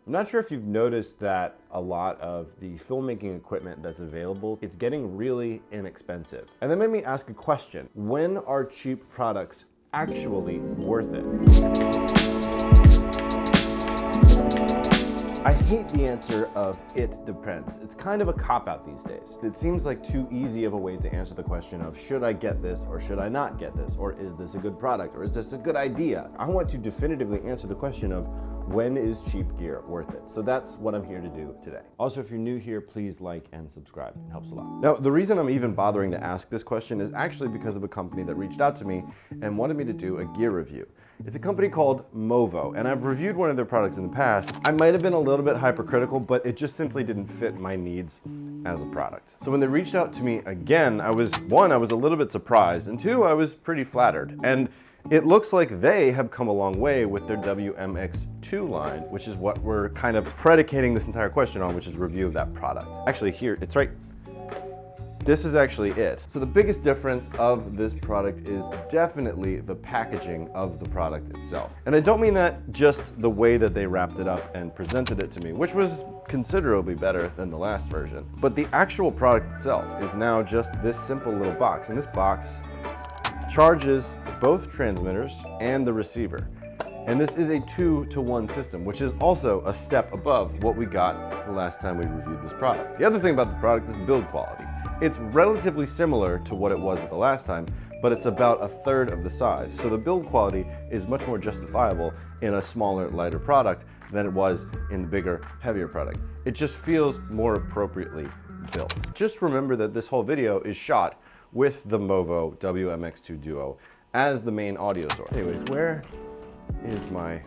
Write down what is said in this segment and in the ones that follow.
I'm not sure if you've noticed that a lot of the filmmaking equipment that's available, it's getting really inexpensive. And that made me ask a question. When are cheap products actually worth it? I hate the answer of "it depends." It's kind of a cop-out these days. It seems like too easy of a way to answer the question of should I get this or should I not get this, or is this a good product or is this a good idea? I want to definitively answer the question of when is cheap gear worth it? So that's what I'm here to do today. Also, if you're new here, please like and subscribe. It helps a lot. Now, the reason I'm even bothering to ask this question is actually because of a company that reached out to me and wanted me to do a gear review. It's a company called MOVO, and I've reviewed one of their products in the past. I might have been a little bit hypercritical, but it just simply didn't fit my needs as a product. So when they reached out to me again, I was a little bit surprised, and two, I was pretty flattered. And it looks like they have come a long way with their WMX-2 line, which is what we're kind of predicating this entire question on, which is a review of that product. Actually, here, it's right. This is actually it. So the biggest difference of this product is definitely the packaging of the product itself. And I don't mean that just the way that they wrapped it up and presented it to me, which was considerably better than the last version. But the actual product itself is now just this simple little box. And this box charges both transmitters and the receiver. And this is a 2-to-1 system, which is also a step above what we got the last time we reviewed this product. The other thing about the product is the build quality. It's relatively similar to what it was at the last time, but it's about a third of the size. So the build quality is much more justifiable in a smaller, lighter product than it was in the bigger, heavier product. It just feels more appropriately built. Just remember that this whole video is shot with the MOVO WMX-2 DUO as the main audio source. Anyways, where is my, I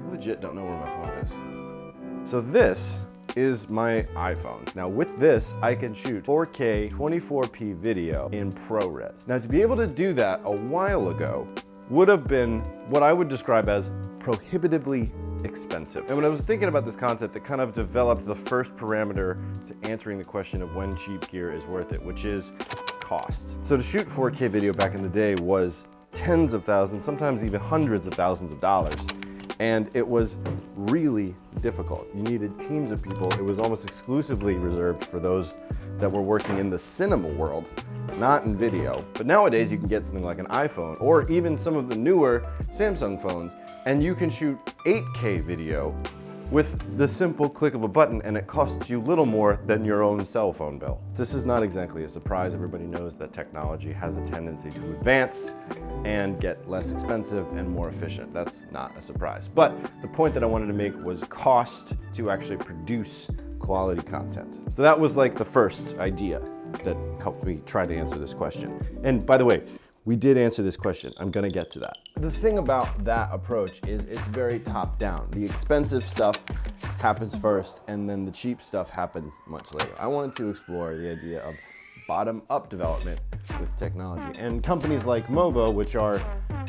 legit don't know where my phone is. So this is my iPhone. Now with this, I can shoot 4K 24p video in ProRes. Now to be able to do that a while ago would have been what I would describe as prohibitively expensive. And when I was thinking about this concept, it kind of developed the first parameter to answering the question of when cheap gear is worth it, which is cost. So to shoot 4K video back in the day was tens of thousands, sometimes even hundreds of thousands of dollars. And it was really difficult. You needed teams of people. It was almost exclusively reserved for those that were working in the cinema world, not in video. But nowadays you can get something like an iPhone or even some of the newer Samsung phones, and you can shoot 8K video with the simple click of a button, and it costs you little more than your own cell phone bill. This is not exactly a surprise. Everybody knows that technology has a tendency to advance and get less expensive and more efficient. That's not a surprise. But the point that I wanted to make was cost to actually produce quality content. So that was like the first idea that helped me try to answer this question. And by the way, we did answer this question. I'm gonna get to that. The thing about that approach is it's very top down. The expensive stuff happens first and then the cheap stuff happens much later. I wanted to explore the idea of bottom-up development with technology. And companies like MOVO, which are,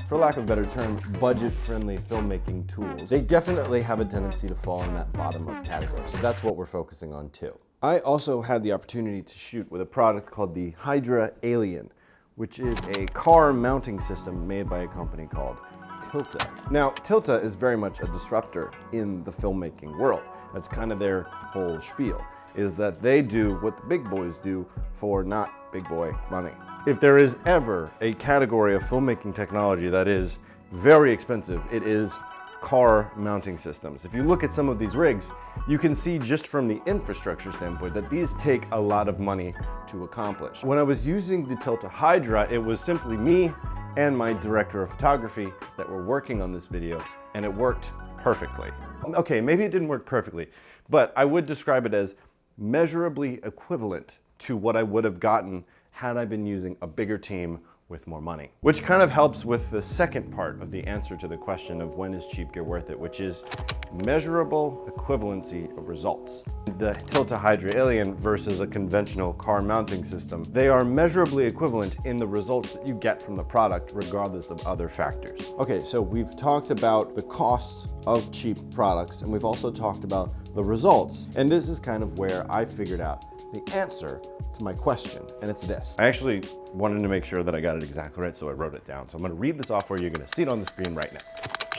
for lack of a better term, budget-friendly filmmaking tools, they definitely have a tendency to fall in that bottom-up category. So that's what we're focusing on too. I also had the opportunity to shoot with a product called the Hydra Alien, which is a car mounting system made by a company called Tilta. Now, Tilta is very much a disruptor in the filmmaking world. That's kind of their whole spiel, is that they do what the big boys do for not big boy money. If there is ever a category of filmmaking technology that is very expensive, it is car mounting systems. If you look at some of these rigs, you can see just from the infrastructure standpoint that these take a lot of money to accomplish. When I was using the Tilta Hydra, it was simply me and my director of photography that were working on this video, and it worked perfectly. Okay, maybe it didn't work perfectly, but I would describe it as measurably equivalent to what I would have gotten had I been using a bigger team with more money. Which kind of helps with the second part of the answer to the question of when is cheap gear worth it, which is measurable equivalency of results. The Tilta Hydra Alien versus a conventional car mounting system, they are measurably equivalent in the results that you get from the product regardless of other factors. Okay, so we've talked about the cost of cheap products, and we've also talked about the results. And this is kind of where I figured out the answer to my question, and it's this. I actually wanted to make sure that I got it exactly right, so I wrote it down. So I'm gonna read this off for you. You're gonna see it on the screen right now.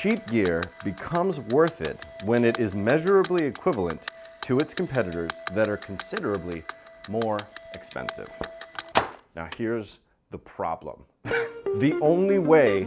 cheap gear becomes worth it when it is measurably equivalent to its competitors that are considerably more expensive. Now here's the problem. The only way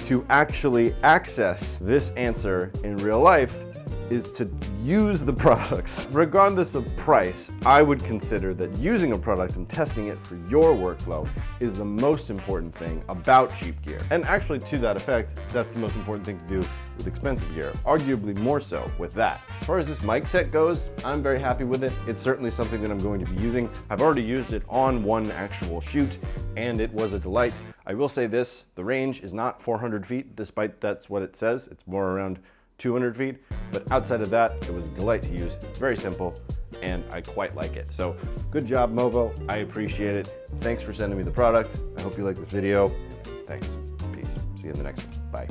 to actually access this answer in real life is to use the products. Regardless of price, I would consider that using a product and testing it for your workflow is the most important thing about cheap gear. And actually, to that effect, that's the most important thing to do with expensive gear, arguably more so with that. As far as this mic set goes, I'm very happy with it. It's certainly something that I'm going to be using. I've already used it on one actual shoot, and it was a delight. I will say this, the range is not 400 feet, despite that's what it says. It's more around 200 feet, but outside of that, it was a delight to use. It's very simple, and I quite like it. So good job, MOVO. I appreciate it. Thanks for sending me the product. I hope you like this video. Thanks. Peace. See you in the next one. Bye.